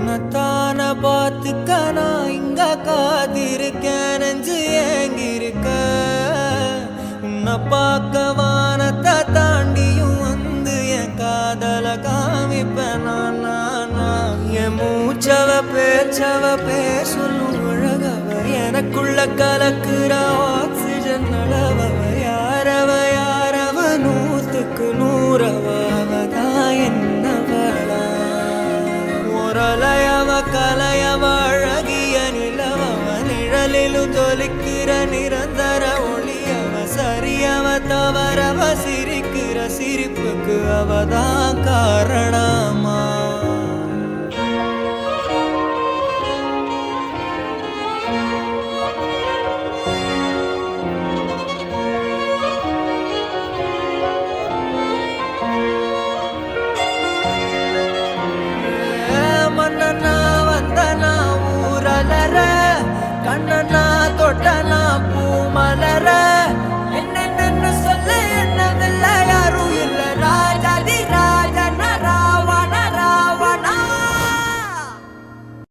உன்னத்தான பார்த்துக்க நான் இங்க காத்திருக்கேன் நெஞ்சு ஏங்கிருக்க உன்னை பார்க்க வானத்தை தாண்டியும் வந்து என் காதல காமிப்பேன் நான் என் மூச்சவ பேர் சொல்லும் அழகவ எனக்குள்ள கலக்குற ஆக்சிஜன் அளவவர் யாரவ நூத்துக்கு நூறவதான் என்னவளா ஒரலையவ கலையவ அழகிய நிலவவ நிழலிலும் தொலிக்கிற நிரந்தர ஒளியவ சரியவ தவறவ சிரிக்கிற சிரிப்புக்கு அவதான் காரணமா கண்ணனா தொட்டனா பூ மலர